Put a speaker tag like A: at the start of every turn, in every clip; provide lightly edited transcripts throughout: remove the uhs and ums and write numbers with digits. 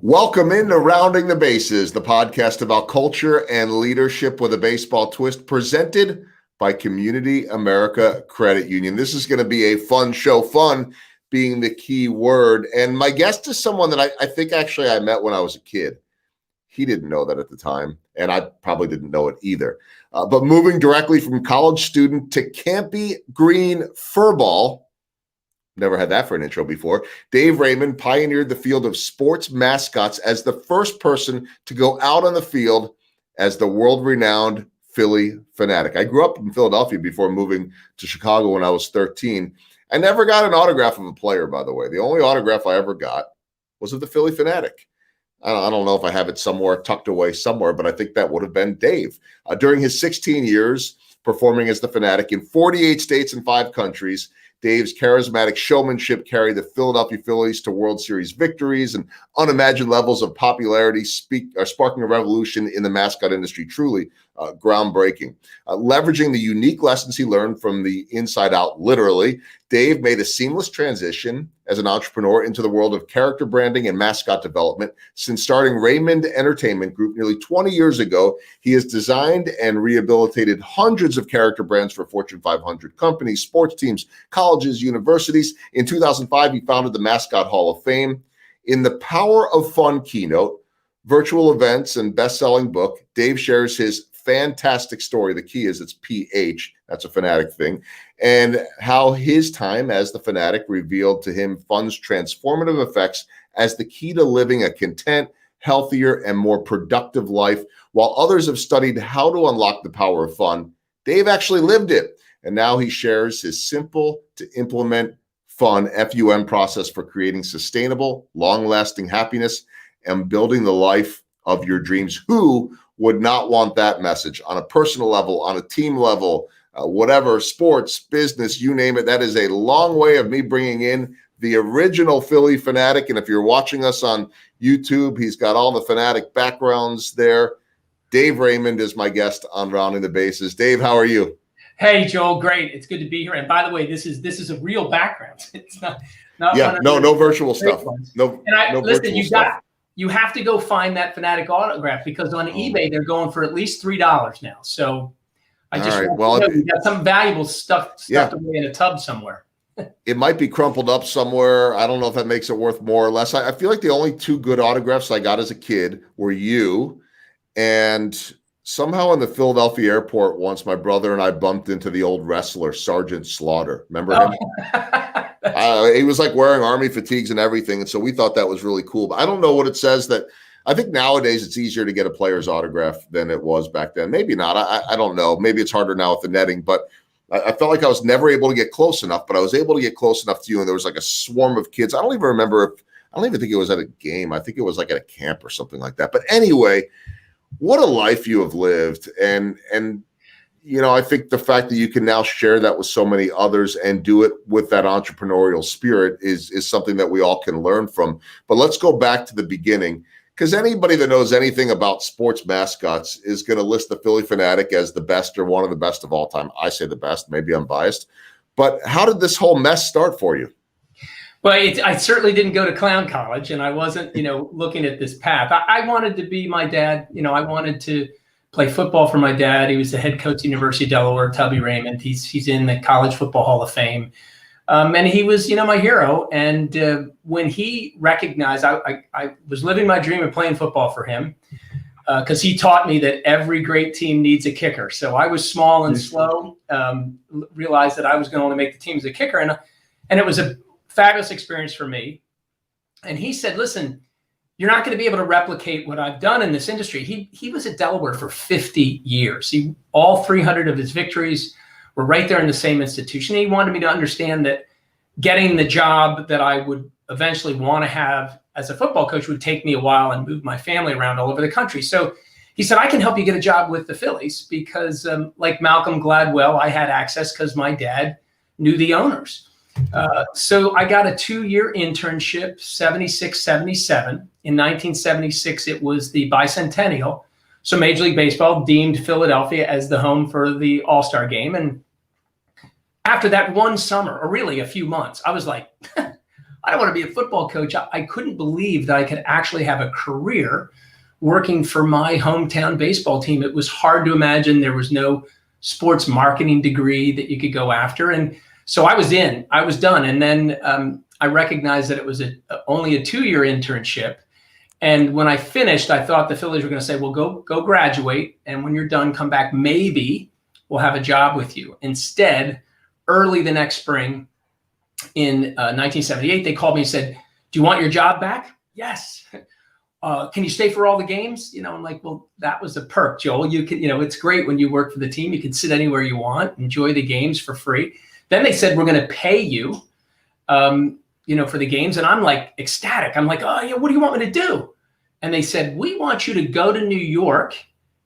A: Welcome into Rounding the Bases, the podcast about culture and leadership with a baseball twist, presented by Community America Credit Union. This is going to be a fun show, fun being the key word. And my guest is someone that I think actually I met when I was a kid. He didn't know that at the time, and I probably didn't know it either. But moving directly from college student to campy green furball, never had that for an intro before. Dave Raymond pioneered the field of sports mascots as the first person to go out on the field as the world-renowned Philly Fanatic. I grew up in Philadelphia before moving to Chicago when I was 13. I never got an autograph of a player, by the way. The only autograph I ever got was of the Philly Fanatic. I don't know if I have it somewhere tucked away somewhere, but I think that would have been Dave. During his 16 years performing as the Fanatic in 48 states and 5 countries, Dave's charismatic showmanship carried the Philadelphia Phillies to World Series victories and unimagined levels of popularity, sparking a revolution in the mascot industry, truly groundbreaking. Leveraging the unique lessons he learned from the inside out, literally, Dave made a seamless transition as an entrepreneur into the world of character branding and mascot development. Since starting Raymond Entertainment Group nearly 20 years ago, he has designed and rehabilitated hundreds of character brands for Fortune 500 companies, sports teams, colleges, universities. In 2005, he founded the Mascot Hall of Fame. In the Power of Fun keynote, virtual events, and best-selling book, Dave shares his fantastic story. The key is it's PH. That's a Fanatic thing. And how his time as the Fanatic revealed to him fun's transformative effects as the key to living a content, healthier, and more productive life. While others have studied how to unlock the power of fun, Dave actually lived it. And now he shares his simple to implement fun FUM process for creating sustainable, long-lasting happiness and building the life of your dreams. Who would not want that message on a personal level, on a team level, whatever, sports, business, you name it? That is a long way of me bringing in the original Philly Fanatic. And if you're watching us on YouTube, he's got all the Fanatic backgrounds there. Dave Raymond is my guest on Rounding the Bases. Dave, how are you?
B: Hey, Joel, great. It's good to be here. And by the way, this is a real background. It's not
A: no virtual stuff.
B: Listen, you have to go find that Fanatic autograph, because on eBay they're going for at least $3 now. So I just you got some valuable stuff away in a tub somewhere.
A: It might be crumpled up somewhere. I don't know if that makes it worth more or less. I feel like the only 2 good autographs I got as a kid were you, and somehow in the Philadelphia airport once, my brother and I bumped into the old wrestler, Sergeant Slaughter. Remember him? He was like wearing army fatigues and everything. And so we thought that was really cool. But I don't know what it says that I think nowadays it's easier to get a player's autograph than it was back then. Maybe not. I don't know. Maybe it's harder now with the netting. But I felt like I was never able to get close enough. But I was able to get close enough to you. And there was like a swarm of kids. I don't even think it was at a game. I think it was like at a camp or something like that. But anyway, what a life you have lived. And you know, I think the fact that you can now share that with so many others and do it with that entrepreneurial spirit is something that we all can learn from. But let's go back to the beginning, because anybody that knows anything about sports mascots is going to list the Philly Fanatic as the best or one of the best of all time. I say the best. Maybe I'm biased. But how did this whole mess start for you?
B: Well, I certainly didn't go to clown college, and I wasn't, looking at this path. I wanted to be my dad. I wanted to play football for my dad. He was the head coach at the University of Delaware, Tubby Raymond. He's in the College Football Hall of Fame. And he was, my hero. And when he recognized, I was living my dream of playing football for him, because he taught me that every great team needs a kicker. So I was small and slow, realized that I was going to only make the team as a kicker. And it was a fabulous experience for me. And he said, listen, you're not going to be able to replicate what I've done in this industry. He was at Delaware for 50 years. All 300 of his victories were right there in the same institution. He wanted me to understand that getting the job that I would eventually want to have as a football coach would take me a while and move my family around all over the country. So he said, I can help you get a job with the Phillies because like Malcolm Gladwell, I had access because my dad knew the owners. So I got a 2-year internship, 76, 77. In 1976, it was the bicentennial. So Major League Baseball deemed Philadelphia as the home for the All-Star game. And after that one summer, or really a few months, I was like, I don't want to be a football coach. I couldn't believe that I could actually have a career working for my hometown baseball team. It was hard to imagine. There was no sports marketing degree that you could go after. And so I was done. And then I recognized that it was only a 2-year internship. And when I finished, I thought the Phillies were going to say, well, go graduate. And when you're done, come back. Maybe we'll have a job with you. Instead, early the next spring in 1978, they called me and said, do you want your job back? Yes. Can you stay for all the games? I'm like, well, that was a perk, Joel. You can, it's great when you work for the team. You can sit anywhere you want, enjoy the games for free. Then they said, we're going to pay you, for the games. And I'm like ecstatic. I'm like, oh yeah, what do you want me to do? And they said, we want you to go to New York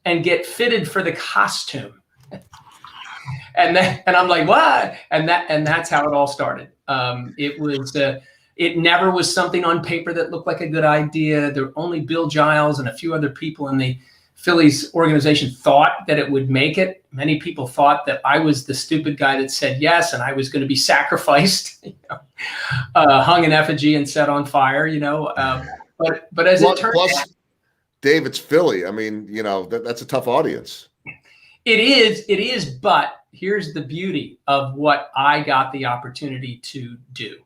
B: and get fitted for the costume. And I'm like, what? And that's how it all started. It never was something on paper that looked like a good idea. There were only Bill Giles and a few other people in the Phillies organization thought that it would make it. Many people thought that I was the stupid guy that said yes, and I was going to be sacrificed, hung in effigy and set on fire, But as it turned out,
A: Dave, it's Philly. I mean, that's a tough audience.
B: It is. But here's the beauty of what I got the opportunity to do.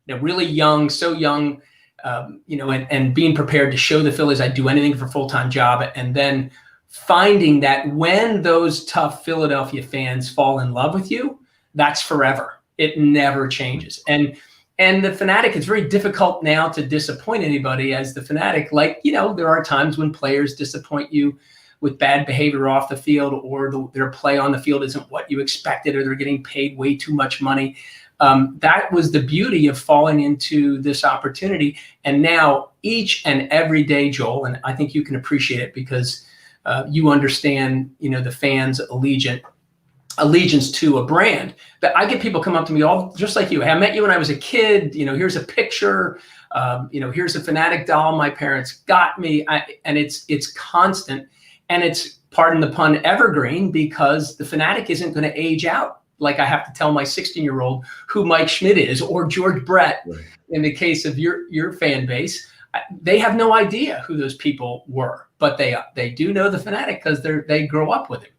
B: Really young, so young, and being prepared to show the Phillies I'd do anything for a full-time job. And then finding that when those tough Philadelphia fans fall in love with you, that's forever. It never changes. And the Fanatic, it's very difficult now to disappoint anybody as the Fanatic. Like, there are times when players disappoint you with bad behavior off the field, or their play on the field isn't what you expected, or they're getting paid way too much money. That was the beauty of falling into this opportunity. And now each and every day, Joel, and I think you can appreciate it because you understand, the fans' allegiance to a brand, that I get people come up to me all just like you. Hey, I met you when I was a kid. Here's a picture. Here's a Fanatic doll my parents got me. And it's constant, and it's, pardon the pun, evergreen, because the Fanatic isn't going to age out. Like I have to tell my 16-year-old who Mike Schmidt is, or George Brett, right. In the case of your fan base, they have no idea who those people were, but they do know the Fanatic because they grow up with him.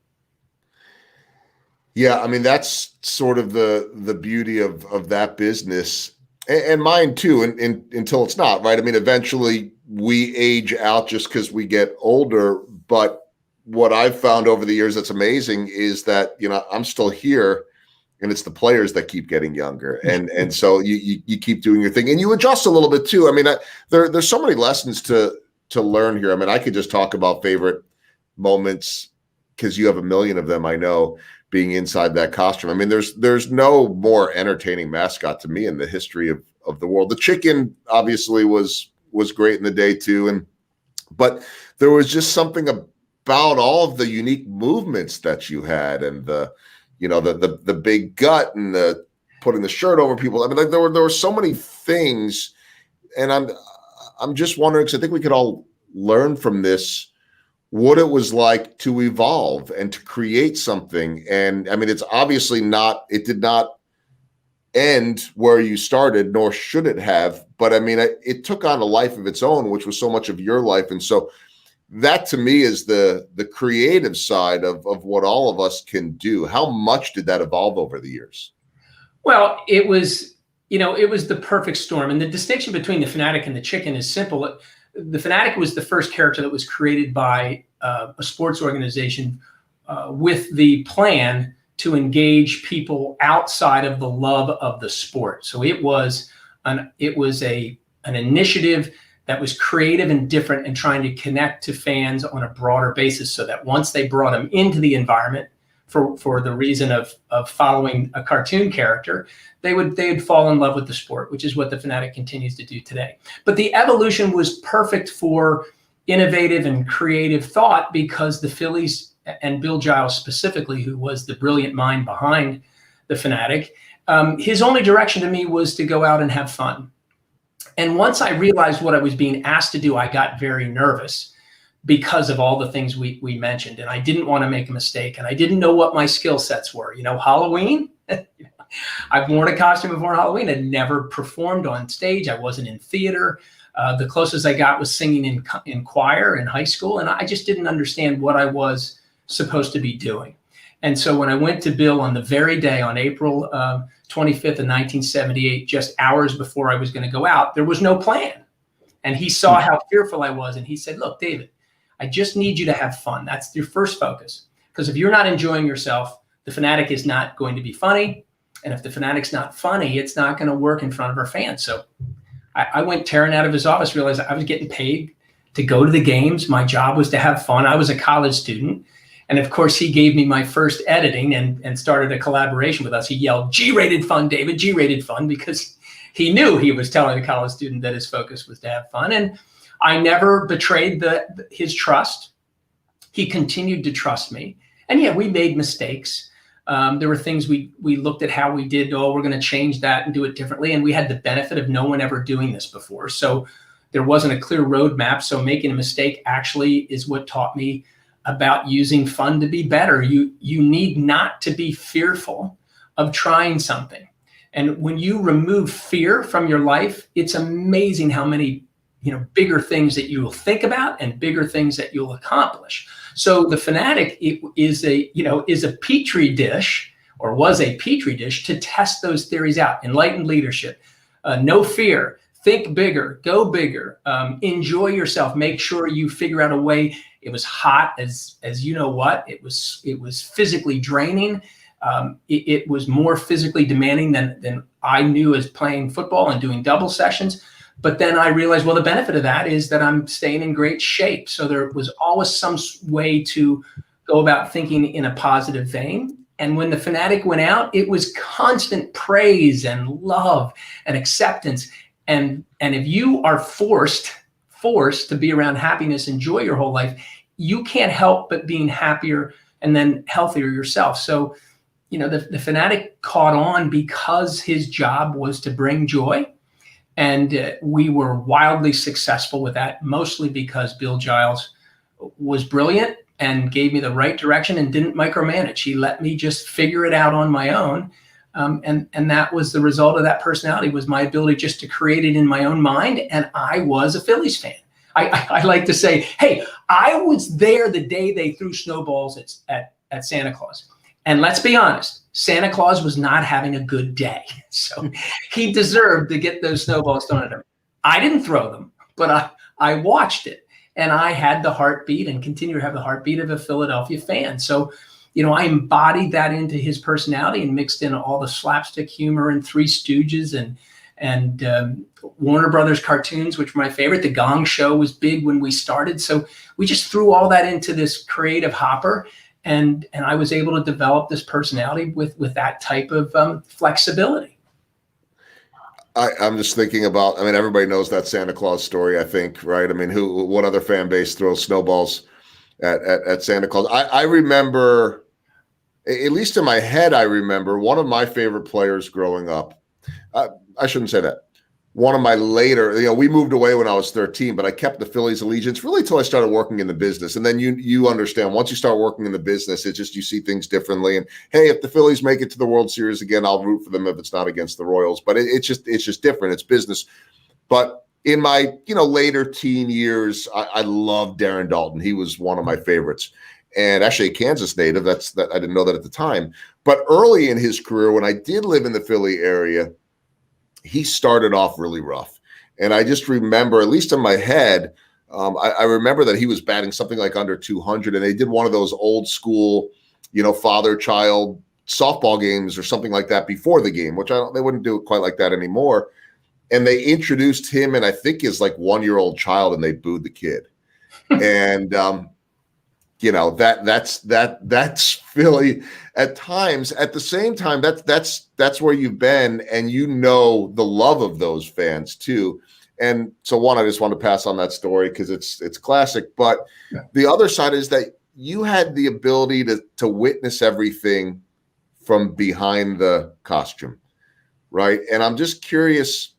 A: Yeah, I mean, that's sort of the beauty of that business, and mine too, until it's not, right? I mean, eventually we age out just because we get older, but what I've found over the years that's amazing is that, I'm still here, and it's the players that keep getting younger. And so you keep doing your thing, and you adjust a little bit too. I mean, there's so many lessons to learn here. I mean, I could just talk about favorite moments because you have a million of them, I know, being inside that costume. I mean, there's no more entertaining mascot to me in the history of the world. The chicken obviously was great in the day too. But there was just something about all of the unique movements that you had, and the big gut, and the putting the shirt over people. I mean, like there were so many things, and I'm just wondering, because I think we could all learn from this what it was like to evolve and to create something. And I mean, it's obviously it did not end where you started, nor should it have. But I mean, it took on a life of its own, which was so much of your life. And so that to me is the creative side of what all of us can do. How much did that evolve over the years? Well,
B: it was the perfect storm. And the distinction between the Fanatic and the chicken is simple. The Fanatic was the first character that was created by a sports organization with the plan to engage people outside of the love of the sport. So it was an initiative that was creative and different, and trying to connect to fans on a broader basis, so that once they brought them into the environment for the reason of following a cartoon character, they'd fall in love with the sport, which is what the Fanatic continues to do today. But the evolution was perfect for innovative and creative thought, because the Phillies, and Bill Giles specifically, who was the brilliant mind behind the Fanatic, his only direction to me was to go out and have fun. And once I realized what I was being asked to do, I got very nervous because of all the things we mentioned. And I didn't want to make a mistake, and I didn't know what my skill sets were. Halloween, I've worn a costume before on Halloween. I'd never performed on stage. I wasn't in theater. The closest I got was singing in choir in high school, and I just didn't understand what I was supposed to be doing. And so when I went to Bill on the very day, on April 25th of 1978, just hours before I was going to go out, there was no plan. And he saw how fearful I was, and he said, look, David, I just need you to have fun. That's your first focus. Because if you're not enjoying yourself, the Fanatic is not going to be funny. And if the Fanatic's not funny, it's not going to work in front of our fans. So I went tearing out of his office, realized I was getting paid to go to the games. My job was to have fun. I was a college student. And of course, he gave me my first editing and started a collaboration with us. He yelled, G-rated fun, David, G-rated fun, because he knew he was telling a college student that his focus was to have fun. And I never betrayed his trust. He continued to trust me. And yeah, we made mistakes. There were things we looked at how we did, we're going to change that and do it differently. And we had the benefit of no one ever doing this before. So there wasn't a clear roadmap. So making a mistake actually is what taught me about using fun to be better. You need not to be fearful of trying something. And when you remove fear from your life, it's amazing how many bigger things that you will think about and bigger things that you'll accomplish. So the Fanatic is a petri dish, or was a petri dish, to test those theories out. Enlightened leadership, no fear, think bigger, go bigger, enjoy yourself, make sure you figure out a way. It was hot as you know what. It was physically draining. It was more physically demanding than I knew as playing football and doing double sessions. But then I realized, well, the benefit of that is that I'm staying in great shape. So there was always some way to go about thinking in a positive vein. And when the Fanatic went out, it was constant praise and love and acceptance. And if you are forced to be around happiness and joy your whole life, you can't help but being happier and then healthier yourself. So, the Fanatic caught on because his job was to bring joy. And we were wildly successful with that, mostly because Bill Giles was brilliant and gave me the right direction and didn't micromanage. He let me just figure it out on my own. And that was the result of that personality, was my ability just to create it in my own mind. And I was a Phillies fan. I like to say, hey, I was there the day they threw snowballs at Santa Claus. And let's be honest, Santa Claus was not having a good day. So he deserved to get those snowballs thrown at him. I didn't throw them, but I watched it. And I had the heartbeat and continue to have the heartbeat of a Philadelphia fan. So, I embodied that into his personality and mixed in all the slapstick humor and Three Stooges and Warner Brothers cartoons, which were my favorite. The Gong Show was big when we started. So we just threw all that into this creative hopper. And I was able to develop this personality with that type of flexibility.
A: I'm just thinking about, everybody knows that Santa Claus story, I think, right? What other fan base throws snowballs at Santa Claus? I remember, at least in my head, I remember one of my favorite players growing up. I shouldn't say that. One of my later, we moved away when I was 13, but I kept the Phillies allegiance really till I started working in the business. And then you understand, once you start working in the business, it's just, you see things differently. And hey, if the Phillies make it to the World Series again, I'll root for them if it's not against the Royals. But it's just different. It's business. But in my, later teen years, I loved Darren Dalton. He was one of my favorites. And actually a Kansas native. That I didn't know that at the time. But early in his career, when I did live in the Philly area, he started off really rough. And I just remember, at least in my head, I remember that he was batting something like under 200. And they did one of those old school, father-child softball games or something like that before the game, which they wouldn't do it quite like that anymore. And they introduced him and I think his 1-year-old child, and they booed the kid. And, that's Philly at times. At the same time, that's where you've been, and the love of those fans too. And so I just want to pass on that story because it's classic. But yeah, the other side is that you had the ability to witness everything from behind the costume, right? And I'm just curious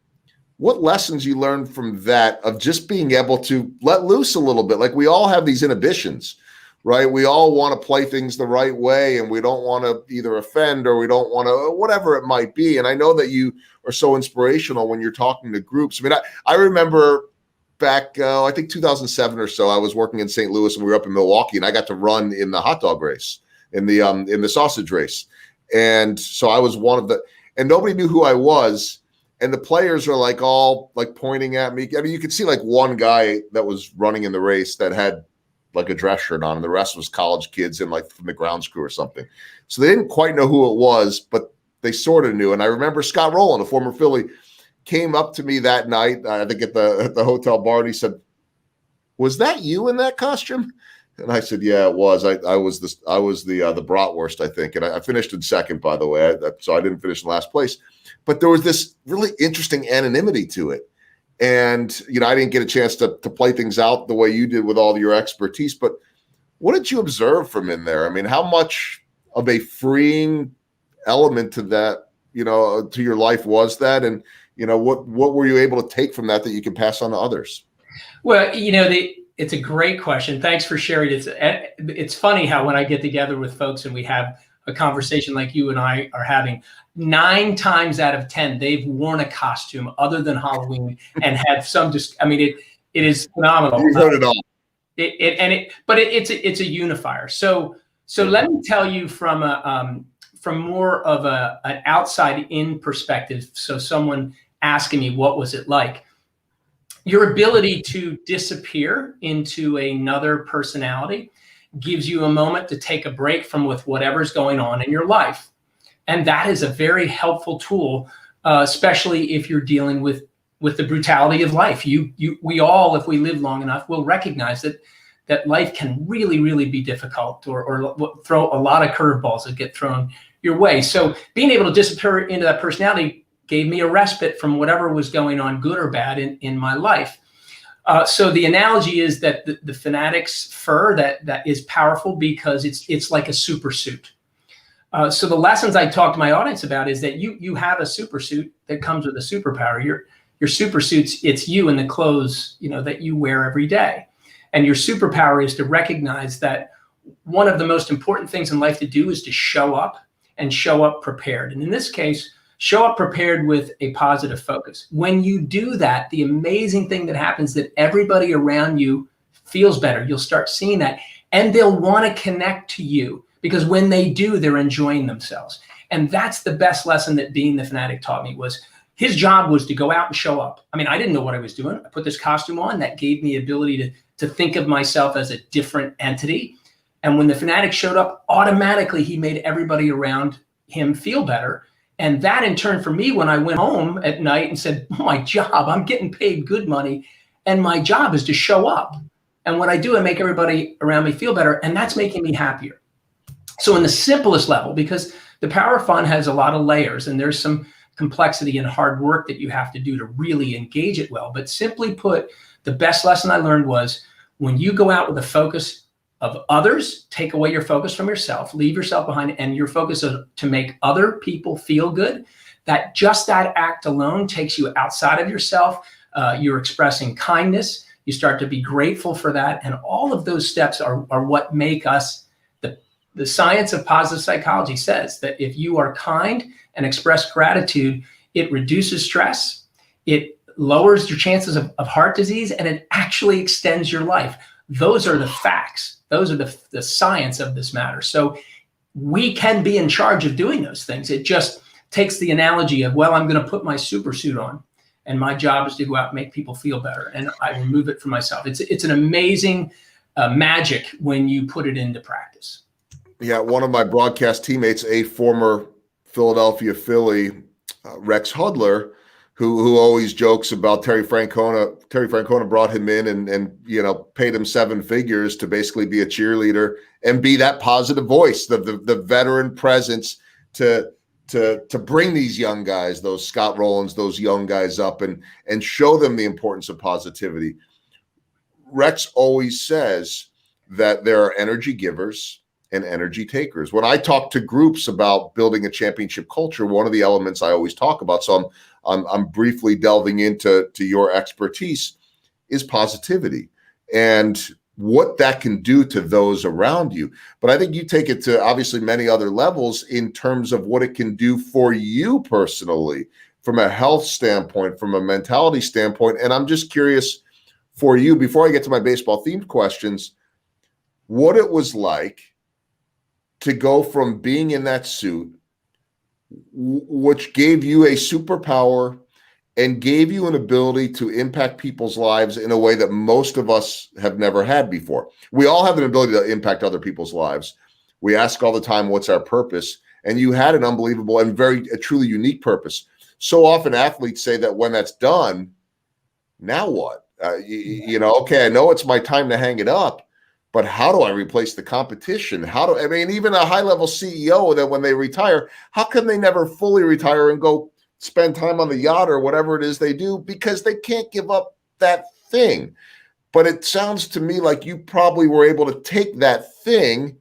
A: what lessons you learned from that, of just being able to let loose a little bit. Like, we all have these inhibitions right? We all want to play things the right way, and we don't want to either offend or we don't want to, whatever it might be. And I know that you are so inspirational when you're talking to groups. I mean, I remember back, I think 2007 or so, I was working in St. Louis and we were up in Milwaukee, and I got to run in the hot dog race, in the sausage race. And so I was one of the, and nobody knew who I was. And the players are like all like pointing at me. I mean, you could see like one guy that was running in the race that had like a dress shirt on, and the rest was college kids in like from the grounds crew or something. So they didn't quite know who it was, but they sort of knew. And I remember Scott Rowland, a former Philly, came up to me that night, I think at the hotel bar, and he said, "Was that you in that costume?" And I said, "Yeah, it was. I was the bratwurst, I think." And I finished in second, by the way, so I didn't finish in last place. But there was this really interesting anonymity to it. And, I didn't get a chance to play things out the way you did with all your expertise. But what did you observe from in there? I mean, how much of a freeing element to that, to your life was that? And, what were you able to take from that you can pass on to others?
B: Well, it's a great question. Thanks for sharing it. It's funny how when I get together with folks and we have a conversation like you and I are having, 9 times out of 10, they've worn a costume other than Halloween and had some, it is phenomenal.
A: You've heard it all.
B: But it's a unifier. So let me tell you from more of an outside in perspective. So someone asking me, what was it like? Your ability to disappear into another personality gives you a moment to take a break from whatever's going on in your life. And that is a very helpful tool, especially if you're dealing with the brutality of life. We all, if we live long enough, will recognize that life can really, really be difficult or throw a lot of curveballs that get thrown your way. So being able to disappear into that personality gave me a respite from whatever was going on, good or bad, in my life. So the analogy is that the Fanatic's fur that is powerful because it's like a super suit. So the lessons I talk to my audience about is that you have a super suit that comes with a superpower. Your super suits, it's you and the clothes that you wear every day, and your superpower is to recognize that one of the most important things in life to do is to show up and show up prepared. And in this case, show up prepared with a positive focus. When you do that, the amazing thing that happens is that everybody around you feels better. You'll start seeing that, and they'll want to connect to you because when they do, they're enjoying themselves. And that's the best lesson that being the Fanatic taught me. Was his job was to go out and show up. I mean, I didn't know what I was doing. I put this costume on that gave me the ability to think of myself as a different entity. And when the Fanatic showed up, automatically he made everybody around him feel better. And that in turn for me, when I went home at night and said, my job, I'm getting paid good money, and my job is to show up. And what I do, I make everybody around me feel better, and that's making me happier. So in the simplest level, because the power of fun has a lot of layers, and there's some complexity and hard work that you have to do to really engage it well. But simply put, the best lesson I learned was when you go out with a focus of others, take away your focus from yourself, leave yourself behind, and your focus is to make other people feel good, that act alone takes you outside of yourself. You're expressing kindness. You start to be grateful for that. And all of those steps are what make us, the science of positive psychology says that if you are kind and express gratitude, it reduces stress, it lowers your chances of heart disease, and it actually extends your life. Those are the facts. Those are the science of this matter. So we can be in charge of doing those things. It just takes the analogy of, well, I'm going to put my super suit on, and my job is to go out and make people feel better, and I remove it from myself. It's an amazing magic when you put it into practice.
A: Yeah, one of my broadcast teammates, a former Philadelphia Philly, Rex Hudler, who always jokes about Terry Francona. Terry Francona brought him in and paid him 7 figures to basically be a cheerleader and be that positive voice, the veteran presence to bring these young guys, those Scott Rowlands, those young guys up and show them the importance of positivity. Rex always says that there are energy givers and energy takers. When I talk to groups about building a championship culture, one of the elements I always talk about, so I'm briefly delving into your expertise, is positivity. And what that can do to those around you. But I think you take it to obviously many other levels in terms of what it can do for you personally, from a health standpoint, from a mentality standpoint. And I'm just curious for you, before I get to my baseball themed questions, what it was like to go from being in that suit, which gave you a superpower and gave you an ability to impact people's lives in a way that most of us have never had before. We all have an ability to impact other people's lives. We ask all the time, what's our purpose? And you had an unbelievable and a truly unique purpose. So often athletes say that when that's done, now what? Okay, I know it's my time to hang it up, but how do I replace the competition? Even a high-level CEO, that when they retire, how can they never fully retire and go spend time on the yacht or whatever it is they do? Because they can't give up that thing. But it sounds to me like you probably were able to take that thing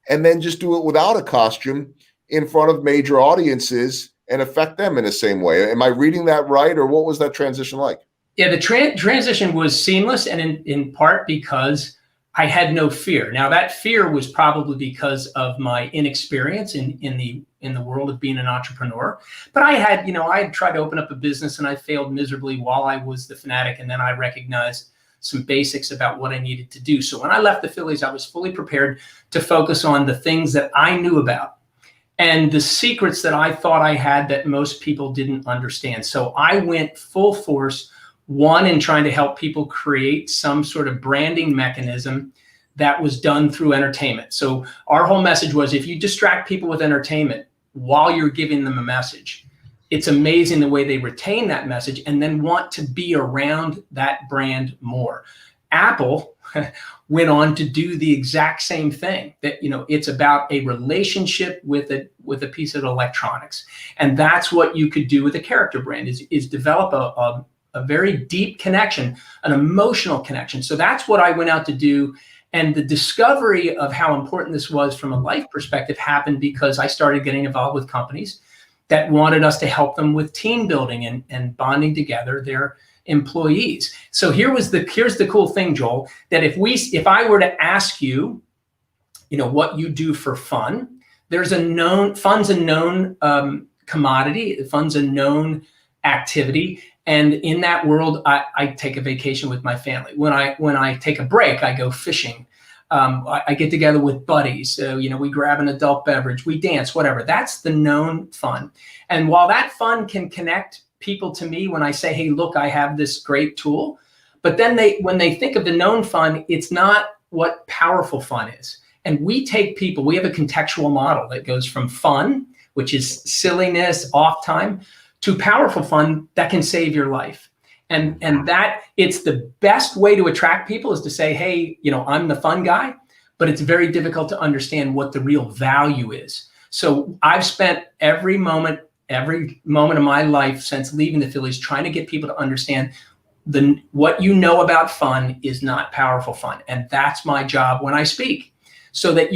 A: and then just do it without a costume in front of major audiences and affect them in the same way. Am I reading that right? Or what was that transition like?
B: Yeah, the transition was seamless, and in part because I had no fear. Now, that fear was probably because of my inexperience in the world of being an entrepreneur. But I had tried to open up a business and I failed miserably while I was the Fanatic, and then I recognized some basics about what I needed to do. So when I left the Phillies, I was fully prepared to focus on the things that I knew about and the secrets that I thought I had that most people didn't understand. So I went full force, one, in trying to help people create some sort of branding mechanism that was done through entertainment. So our whole message was, if you distract people with entertainment while you're giving them a message, it's amazing the way they retain that message and then want to be around that brand more. Apple went on to do the exact same thing. That it's about a relationship with a piece of electronics, and that's what you could do with a character brand is develop a very deep connection, an emotional connection. So that's what I went out to do. And the discovery of how important this was from a life perspective happened because I started getting involved with companies that wanted us to help them with team building and bonding together their employees. So here's the cool thing, Joel, that if I were to ask you, what you do for fun, fun's a known commodity, fun's a known activity. And in that world, I take a vacation with my family. When I take a break, I go fishing. I get together with buddies. So, we grab an adult beverage, we dance, whatever. That's the known fun. And while that fun can connect people to me when I say, hey, look, I have this great tool. But then when they think of the known fun, it's not what powerful fun is. And we have a contextual model that goes from fun, which is silliness, off time, to powerful fun that can save your life. And that it's the best way to attract people is to say, hey, I'm the fun guy, but it's very difficult to understand what the real value is. So I've spent every moment of my life since leaving the Phillies trying to get people to understand what about fun is not powerful fun. And that's my job when I speak. So that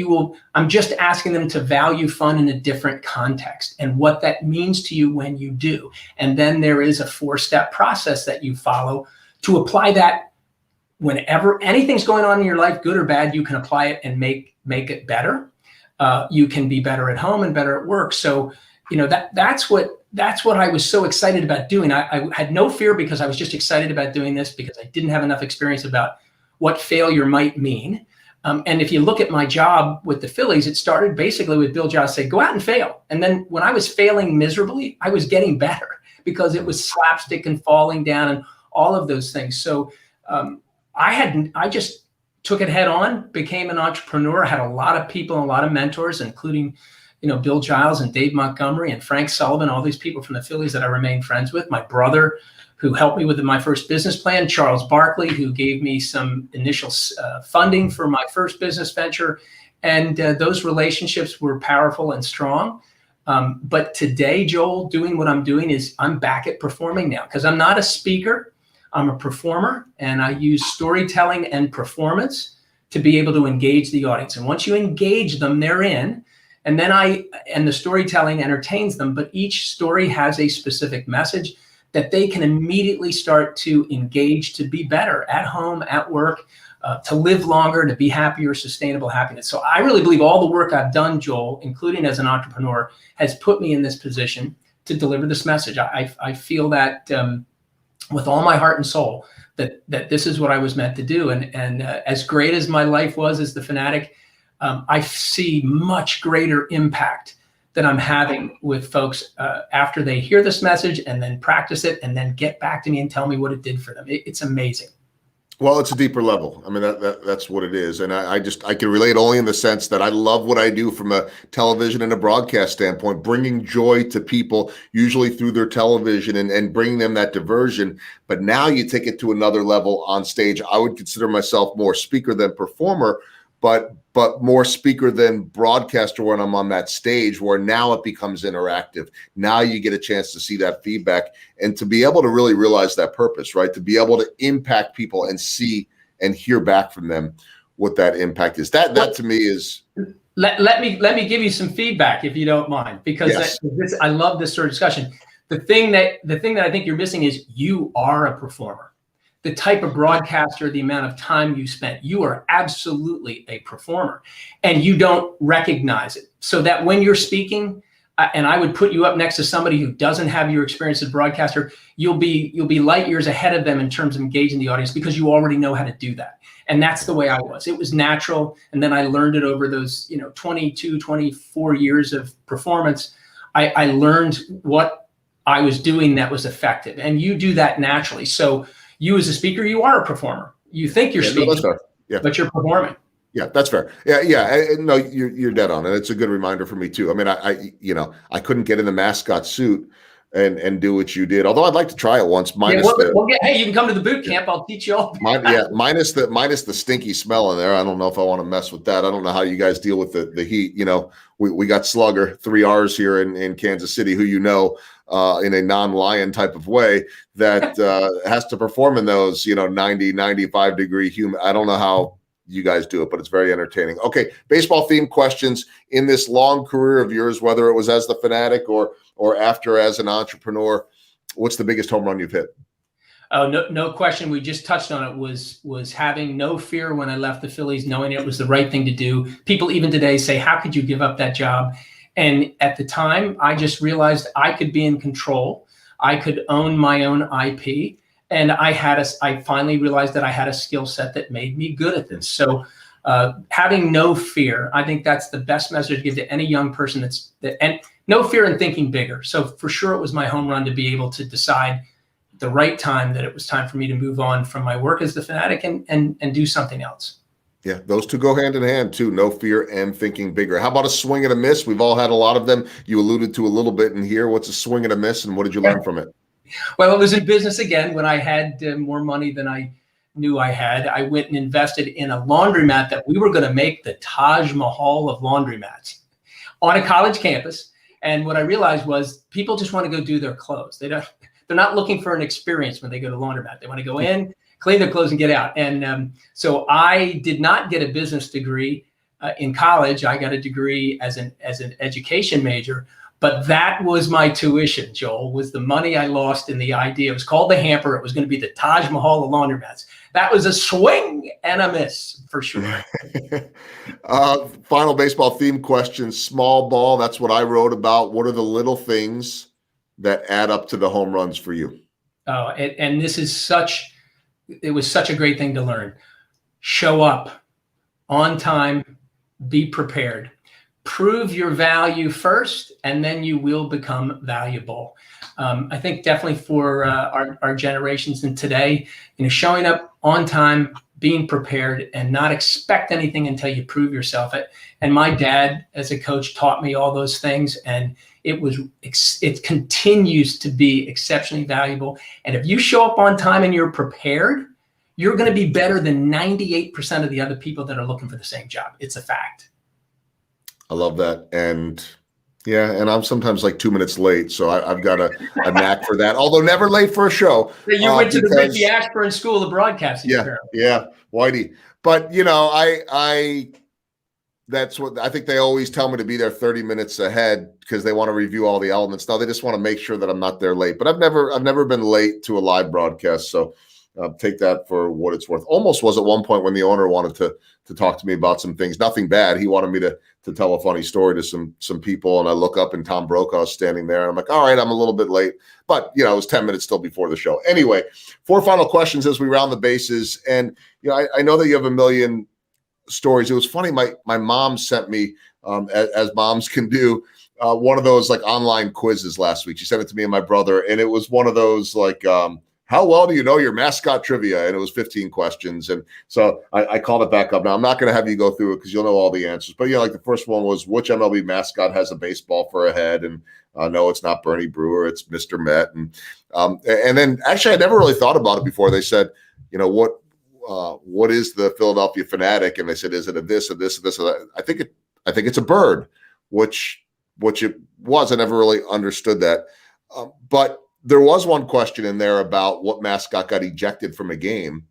B: I'm just asking them to value fun in a different context and what that means to you when you do. And then there is a 4-step process that you follow to apply that whenever anything's going on in your life, good or bad. You can apply it and make it better. You can be better at home and better at work. So, that's what I was so excited about doing. I had no fear because I was just excited about doing this because I didn't have enough experience about what failure might mean. And if you look at my job with the Phillies, it started basically with Bill Giles say, go out and fail. And then when I was failing miserably, I was getting better because it was slapstick and falling down and all of those things. So I just took it head on, became an entrepreneur. I had a lot of people and a lot of mentors, including, Bill Giles and Dave Montgomery and Frank Sullivan, all these people from the Phillies that I remain friends with. My brother, who helped me with my first business plan, Charles Barkley, who gave me some initial funding for my first business venture. And those relationships were powerful and strong. But today, Joel, doing what I'm doing is I'm back at performing now because I'm not a speaker. I'm a performer, and I use storytelling and performance to be able to engage the audience. And once you engage them, they're in. And then the storytelling entertains them, but each story has a specific message that they can immediately start to engage, to be better at home, at work, to live longer, to be happier, sustainable happiness. So I really believe all the work I've done, Joel, including as an entrepreneur, has put me in this position to deliver this message. I feel that with all my heart and soul, that this is what I was meant to do. And as great as my life was as the Fanatic, I see much greater impact that I'm having with folks after they hear this message and then practice it and then get back to me and tell me what it did for them. It's amazing.
A: Well, it's a deeper level. I mean, that's what it is. And I can relate only in the sense that I love what I do from a television and a broadcast standpoint, bringing joy to people, usually through their television and bringing them that diversion. But now you take it to another level on stage. I would consider myself more speaker than performer, but more speaker than broadcaster when I'm on that stage, where now it becomes interactive. Now you get a chance to see that feedback and to be able to really realize that purpose, right? To be able to impact people and see and hear back from them what that impact is. That to me is.
B: Let me give you some feedback, if you don't mind, because
A: yes.
B: I love this sort of discussion. The thing that I think you're missing is you are a performer. The type of broadcaster, the amount of time you spent, you are absolutely a performer, and you don't recognize it. So that when you're speaking, and I would put you up next to somebody who doesn't have your experience as a broadcaster, you'll be light years ahead of them in terms of engaging the audience, because you already know how to do that. And that's the way I was. It was natural. And then I learned it over those 22, 24 years of performance. I learned what I was doing that was effective. And you do that naturally. So you as a speaker, you are a performer. You think you're speaking, but you're performing.
A: Yeah, that's fair. Yeah. No, you're dead on, and it's a good reminder for me too. I mean, I couldn't get in the mascot suit and do what you did. Although I'd like to try it once.
B: Hey, you can come to the boot camp. I'll teach you all.
A: Minus the stinky smell in there. I don't know if I want to mess with that. I don't know how you guys deal with the heat. We got Slugger, 3 R's here in Kansas City, who in a non-lion type of way that has to perform in those 90, 95 degree humid. I don't know how you guys do it, but it's very entertaining. Okay, baseball themed questions in this long career of yours, whether it was as the Fanatic or after as an entrepreneur. What's the biggest home run you've hit?
B: Oh, no question. We just touched on it. Was having no fear when I left the Phillies, knowing it was the right thing to do. People even today say, how could you give up that job? And at the time, I just realized I could be in control. I could own my own IP. And I finally realized that I had a skill set that made me good at this. So having no fear, I think that's the best message to give to any young person and no fear in thinking bigger. So for sure, it was my home run to be able to decide at the right time that it was time for me to move on from my work as the Fanatic and do something else.
A: Yeah, those two go hand in hand too. No fear and thinking bigger. How about a swing and a miss? We've all had a lot of them. You alluded to a little bit in here. What's a swing and a miss, and what did you learn from it?
B: Well, it was in business again. When I had more money than I knew I had, I went and invested in a laundromat that we were going to make the Taj Mahal of laundromats on a college campus. And what I realized was people just want to go do their clothes. They're not looking for an experience when they go to laundromat. They want to go in, clean their clothes, and get out. And so I did not get a business degree in college. I got a degree as an education major. But that was my tuition, Joel, was the money I lost in the idea. It was called the hamper. It was going to be the Taj Mahal of laundromats. That was a swing and a miss for sure.
A: Final baseball theme question, small ball. That's what I wrote about. What are the little things that add up to the home runs for you?
B: Oh, and this is it was such a great thing to learn. Show up on time, be prepared. Prove your value first, and then you will become valuable. I think definitely for our generations and today, showing up on time, being prepared, and not expect anything until you prove yourself. And my dad, as a coach, taught me all those things, and it continues to be exceptionally valuable. And if you show up on time and you're prepared, you're going to be better than 98% of the other people that are looking for the same job. It's a fact.
A: I love that. And I'm sometimes like 2 minutes late. So I've got a knack for that, although never late for a show.
B: You went to the Ricky Ashburn School of Broadcasting.
A: Yeah, Whitey. But, that's what I think they always tell me, to be there 30 minutes ahead because they want to review all the elements. Now they just want to make sure that I'm not there late, but I've never been late to a live broadcast. So take that for what it's worth. Almost was at one point when the owner wanted to talk to me about some things, nothing bad. He wanted me to tell a funny story to some people. And I look up and Tom Brokaw is standing there. And I'm like, all right, I'm a little bit late, but it was 10 minutes still before the show. Anyway, 4 final questions as we round the bases. And, I know that you have a million stories. It was funny. My mom sent me, as moms can do, one of those like online quizzes last week. She sent it to me and my brother, and it was one of those like, how well do you know your mascot trivia? And it was 15 questions. And so I called it back up. Now I'm not going to have you go through it because you'll know all the answers. But like the first one was, which MLB mascot has a baseball for a head? And no, it's not Bernie Brewer. It's Mr. Met. And then actually I never really thought about it before. They said, what is the Philadelphia Fanatic? And they said, is it a this or this or this or that? I think it's a bird, which it was. I never really understood that. But there was one question in there about what mascot got ejected from a game.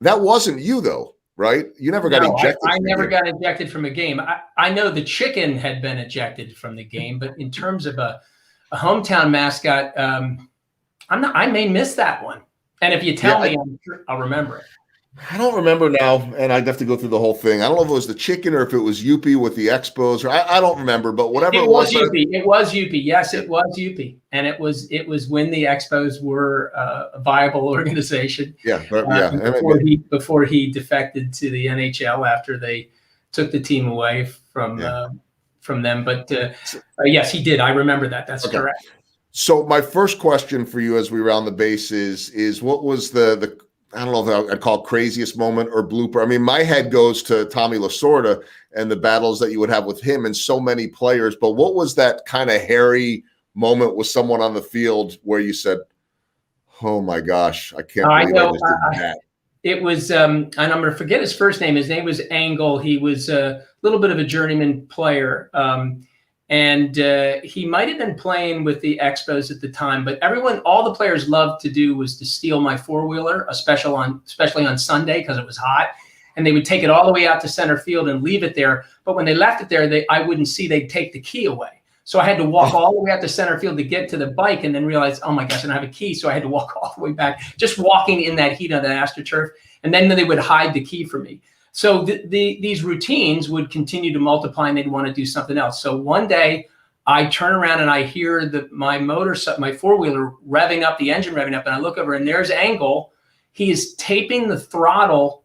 A: That wasn't you, though, right? You never got ejected.
B: I never got ejected from a game. I know the chicken had been ejected from the game, but in terms of a hometown mascot, I may miss that one. And if you tell me, I'm sure I'll remember it.
A: I don't remember now, and I'd have to go through the whole thing. I don't know if it was the chicken or if it was Youppi with the Expos, or I don't remember, but whatever it was.
B: It was Youppi. Yes, it was Youppi, and it was when the Expos were a viable organization. Before he defected to the NHL after they took the team away from them. But yes, he did. I remember that. That's correct.
A: So my first question for you as we round the bases is what was the I don't know if I'd call it craziest moment or blooper. I mean, my head goes to Tommy Lasorda and the battles that you would have with him and so many players. But what was that kind of hairy moment with someone on the field where you said, oh my gosh, I can't believe I just did that?
B: It was, and I'm going to forget his first name. His name was Angle. He was a little bit of a journeyman player. And he might have been playing with the Expos at the time, but all the players loved to do was to steal my four-wheeler, especially on Sunday because it was hot. And they would take it all the way out to center field and leave it there. But when they left it there, I wouldn't see they'd take the key away. So I had to walk all the way out to center field to get to the bike and then realize, oh my gosh, I don't have a key. So I had to walk all the way back, just walking in that heat on the AstroTurf. And then they would hide the key from me. So these routines would continue to multiply and they'd want to do something else. So one day I turn around and I hear my four-wheeler revving up, the engine revving up, and I look over and there's Angle. He is taping the throttle,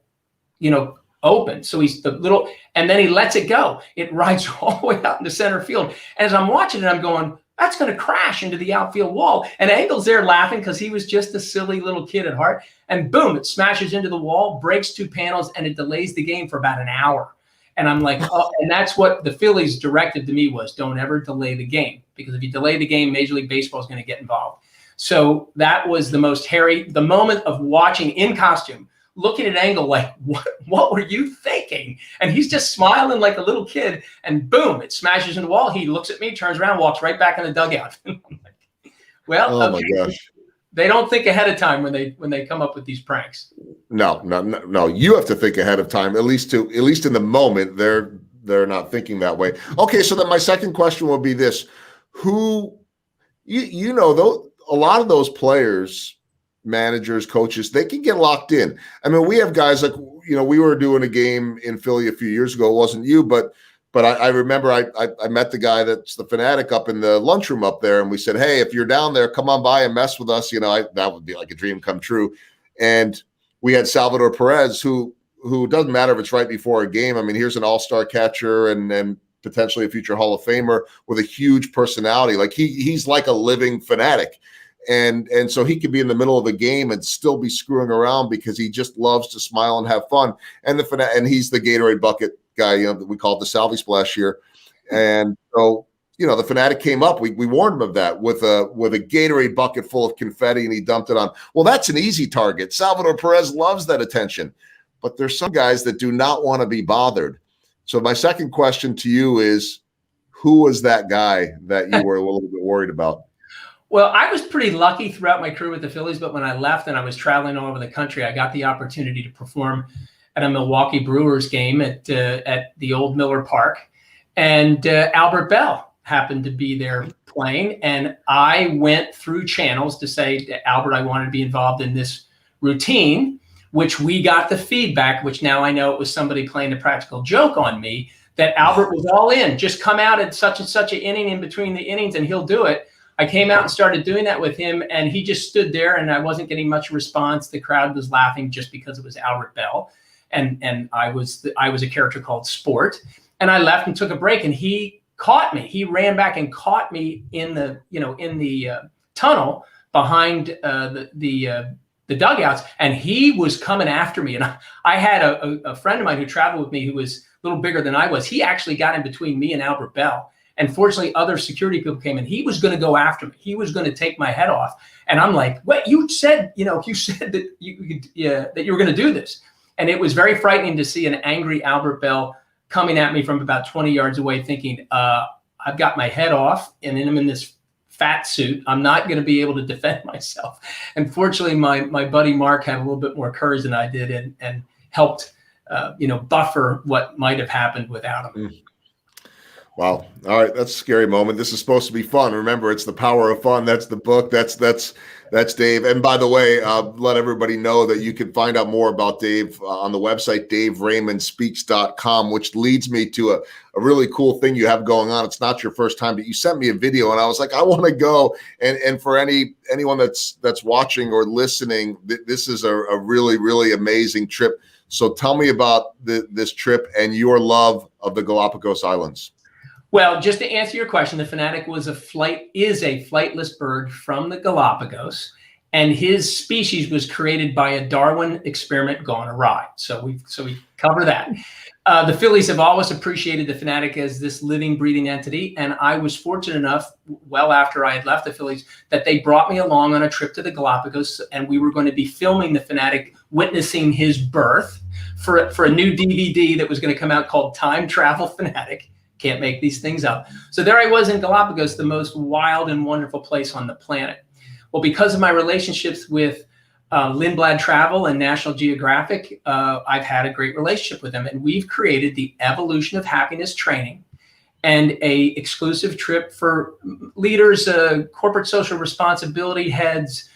B: open. So and then he lets it go. It rides all the way out into center field. And as I'm watching it, I'm going, that's going to crash into the outfield wall. And Angle's there laughing because he was just a silly little kid at heart. And boom, it smashes into the wall, breaks 2 panels, and it delays the game for about an hour. And I'm like, oh, and that's what the Phillies directed to me was, don't ever delay the game. Because if you delay the game, Major League Baseball is going to get involved. So that was the moment of watching in costume, looking at Angle like, what were you thinking? And he's just smiling like a little kid. And boom, it smashes into the wall. He looks at me, turns around, walks right back in the dugout. Well,
A: oh my gosh.
B: They don't think ahead of time when they come up with these pranks. No.
A: You have to think ahead of time, at least in the moment. They're not thinking that way. Okay, so then my second question will be this: who, though, a lot of those players, managers, coaches, they can get locked in. I mean, we have guys like, we were doing a game in Philly a few years ago. It wasn't you, but I remember I met the guy that's the Fanatic up in the lunchroom up there, and we said, hey, if you're down there, come on by and mess with us. That would be like a dream come true. And we had Salvador Perez, who doesn't matter if it's right before a game. I mean, here's an all-star catcher and potentially a future Hall of Famer with a huge personality. Like he's like a living Fanatic. And so he could be in the middle of a game and still be screwing around because he just loves to smile and have fun. And he's the Gatorade bucket guy, that we called the Salvi Splash here. And so, the Fanatic came up. We warned him of that with a Gatorade bucket full of confetti, and he dumped it on. Well, that's an easy target. Salvador Perez loves that attention, but there's some guys that do not want to be bothered. So my second question to you is, who was that guy that you were a little bit worried about?
B: Well, I was pretty lucky throughout my career with the Phillies, but when I left and I was traveling all over the country, I got the opportunity to perform at a Milwaukee Brewers game at the old Miller Park, and Albert Bell happened to be there playing, and I went through channels to say to Albert I wanted to be involved in this routine, which we got the feedback, which now I know it was somebody playing a practical joke on me, that Albert was all in. Just come out at such and such an inning in between the innings and he'll do it. I came out and started doing that with him, and he just stood there, and I wasn't getting much response. The crowd was laughing just because it was Albert Bell, and I was a character called Sport. And I left and took a break, and he caught me. He ran back and caught me in the tunnel behind the dugouts, and he was coming after me. And I had a friend of mine who traveled with me who was a little bigger than I was. He actually got in between me and Albert Bell. And fortunately, other security people came in. He was going to go after me. He was going to take my head off. And I'm like, "What? You said that you were going to do this." And it was very frightening to see an angry Albert Bell coming at me from about 20 yards away, thinking, "I've got my head off, and then I'm in this fat suit. I'm not going to be able to defend myself." And fortunately, my buddy Mark had a little bit more courage than I did, and helped, buffer what might have happened without him.
A: Wow. All right. That's a scary moment. This is supposed to be fun. Remember, it's The Power of Fun. That's the book. That's Dave. And by the way, let everybody know that you can find out more about Dave on the website, DaveRaymondSpeaks.com, which leads me to a really cool thing you have going on. It's not your first time, but you sent me a video and I was like, I want to go. And for anyone that's watching or listening, this is a really, really amazing trip. So tell me about this trip and your love of the Galapagos Islands.
B: Well, just to answer your question, the Fanatic is a flightless bird from the Galapagos, and his species was created by a Darwin experiment gone awry. So we cover that. The Phillies have always appreciated the Fanatic as this living, breathing entity, and I was fortunate enough, well after I had left the Phillies, that they brought me along on a trip to the Galapagos, and we were going to be filming the Fanatic, witnessing his birth for a new DVD that was going to come out called Time Travel Fanatic. Can't make these things up. So there I was in Galapagos, the most wild and wonderful place on the planet. Well, because of my relationships with Lindblad Travel and National Geographic, I've had a great relationship with them. And we've created the Evolution of Happiness training and a exclusive trip for leaders, corporate social responsibility heads,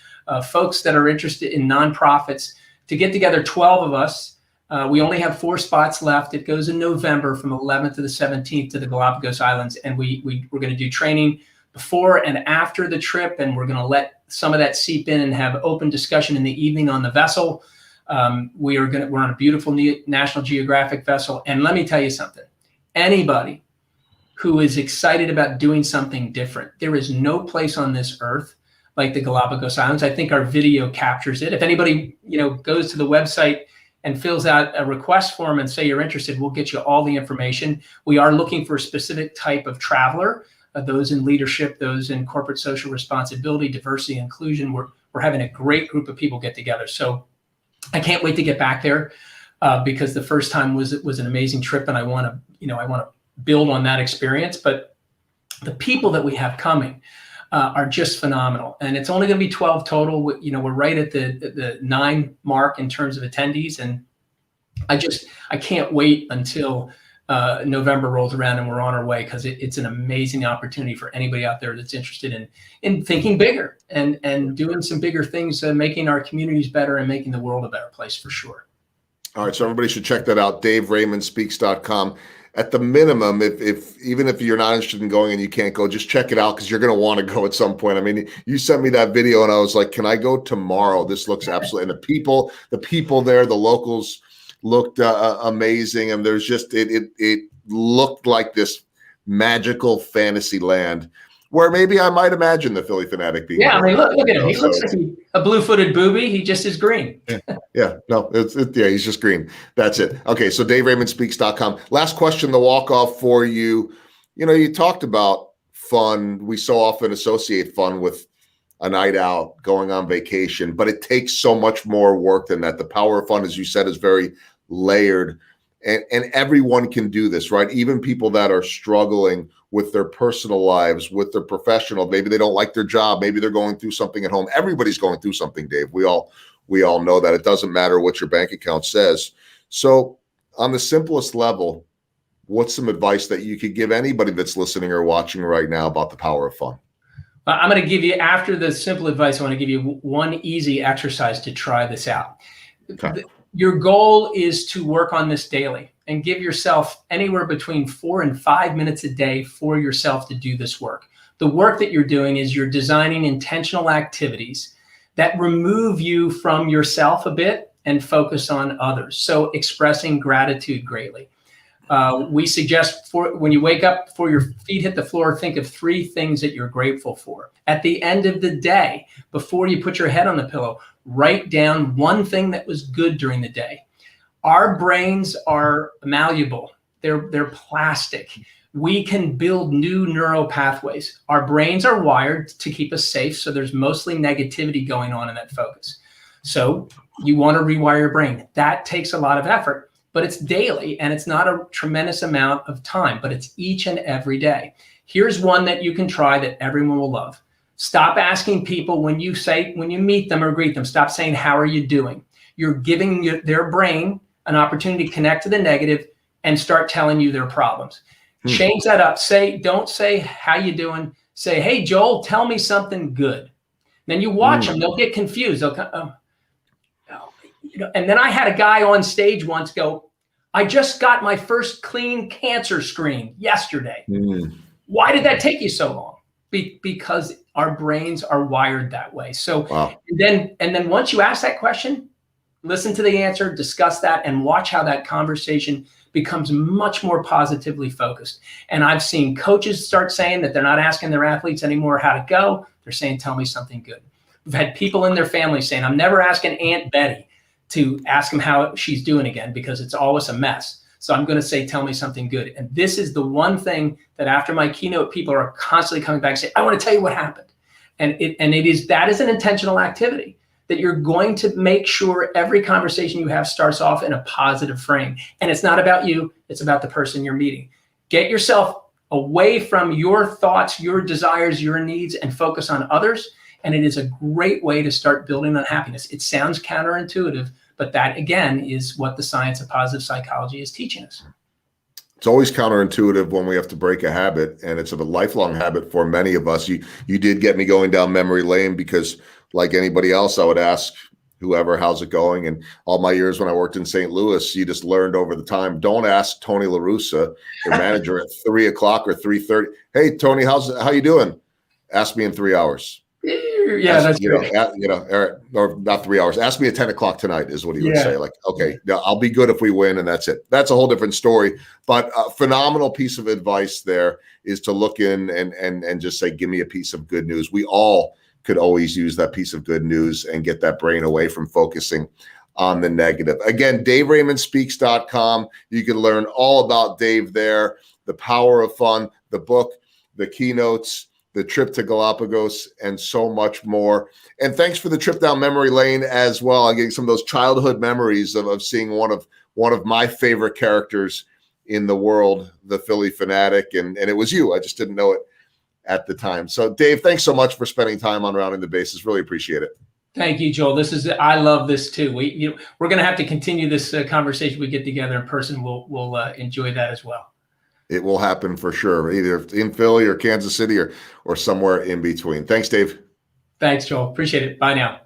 B: folks that are interested in nonprofits, to get together 12 of us. We only have 4 spots left. It goes in November from 11th to the 17th to the Galapagos Islands. And we're going to do training before and after the trip. And we're going to let some of that seep in and have open discussion in the evening on the vessel. We're on a beautiful National Geographic vessel. And let me tell you something. Anybody who is excited about doing something different, there is no place on this earth like the Galapagos Islands. I think our video captures it. If anybody, goes to the website and fills out a request form and say you're interested, we'll get you all the information. We are looking for a specific type of traveler, those in leadership, those in corporate social responsibility, diversity, inclusion. We're having a great group of people get together. So I can't wait to get back there because the first time was an amazing trip, and I want to build on that experience. But the people that we have coming are just phenomenal. And it's only going to be 12 total. We're right at the 9 mark in terms of attendees. And I can't wait until November rolls around and we're on our way, because it's an amazing opportunity for anybody out there that's interested in thinking bigger and doing some bigger things, making our communities better and making the world a better place for sure.
A: All right. So everybody should check that out. DaveRaymondSpeaks.com. At the minimum, even if you're not interested in going and you can't go, just check it out, because you're going to want to go at some point. I mean, you sent me that video and I was like, can I go tomorrow? This looks absolutely, and the people there, the locals looked amazing. And there's just, it looked like this magical fantasy land where maybe I might imagine the Philly Fanatic being.
B: Yeah, I mean, look at him. He looks like a blue-footed booby. He just is green.
A: Yeah, no, he's just green. That's it. Okay, so DaveRaymondSpeaks.com. Last question, the walk-off for you. You talked about fun. We so often associate fun with a night out, going on vacation, but it takes so much more work than that. The power of fun, as you said, is very layered, and everyone can do this, right? Even people that are struggling with their personal lives, with their professional, maybe they don't like their job, maybe they're going through something at home. Everybody's going through something, Dave. We all know that. It doesn't matter what your bank account says. So on the simplest level, what's some advice that you could give anybody that's listening or watching right now about the power of fun?
B: I'm going to give you, after the simple advice, I want to give you one easy exercise to try this out.
A: Okay.
B: Your goal is to work on this daily and give yourself anywhere between 4 and 5 minutes a day for yourself to do this work. The work that you're doing is you're designing intentional activities that remove you from yourself a bit and focus on others. So expressing gratitude greatly. We suggest when you wake up, before your feet hit the floor, think of 3 things that you're grateful for. At the end of the day, before you put your head on the pillow, write down 1 thing that was good during the day. Our brains are malleable. They're plastic. We can build new neural pathways. Our brains are wired to keep us safe, so there's mostly negativity going on in that focus. So you want to rewire your brain. That takes a lot of effort, but it's daily, and it's not a tremendous amount of time, but it's each and every day. Here's one that you can try that everyone will love. Stop asking people when you meet them or greet them, stop saying, "How are you doing?" You're giving their brain an opportunity to connect to the negative and start telling you their problems. Change that up. Don't say, "How you doing?" Say, "Hey, Joel, tell me something good." Then you watch them. They'll get confused. They'll come, and then I had a guy on stage once go, "I just got my first clean cancer screen yesterday." Why did that take you so long? Because our brains are wired that way. So
A: Wow.
B: then once you ask that question, listen to the answer, discuss that, and watch how that conversation becomes much more positively focused. And I've seen coaches start saying that they're not asking their athletes anymore how to go. They're saying, "Tell me something good." We've had people in their family saying, "I'm never asking Aunt Betty to ask them how she's doing again because it's always a mess. So I'm going to say, tell me something good." And this is the one thing that after my keynote, people are constantly coming back and saying, "I want to tell you what happened." And that is an intentional activity that you're going to make sure every conversation you have starts off in a positive frame. And it's not about you, it's about the person you're meeting. Get yourself away from your thoughts, your desires, your needs, and focus on others. And it is a great way to start building on happiness. It sounds counterintuitive, but that, again, is what the science of positive psychology is teaching us.
A: It's always counterintuitive when we have to break a habit, and it's a lifelong habit for many of us. You did get me going down memory lane because, like anybody else, I would ask whoever, "How's it going?" And all my years when I worked in St. Louis, you just learned over the time, don't ask Tony La Russa, your manager, at 3:00 or 3:30. "Hey, Tony, how you doing?" "Ask me in 3 hours."
B: Yeah, that's great.
A: Eric, or not 3 hours. "Ask me at 10:00 tonight," is what he would say. Like, okay, I'll be good if we win, and that's it. That's a whole different story. But a phenomenal piece of advice there is to look in and just say, "Give me a piece of good news." We all could always use that piece of good news and get that brain away from focusing on the negative. Again, DaveRaymondSpeaks.com. You can learn all about Dave there, the power of fun, the book, the keynotes, the trip to Galapagos, and so much more. And thanks for the trip down memory lane as well. I'm getting some of those childhood memories of seeing one of my favorite characters in the world, the Philly Fanatic, and it was you. I just didn't know it at the time. So, Dave, thanks so much for spending time on Rounding the Bases. Really appreciate it.
B: Thank you, Joel. I love this too. We're going to have to continue this conversation. We get together in person. We'll enjoy that as well.
A: It will happen for sure, either in Philly or Kansas City or somewhere in between. Thanks, Dave.
B: Thanks, Joel. Appreciate it. Bye now.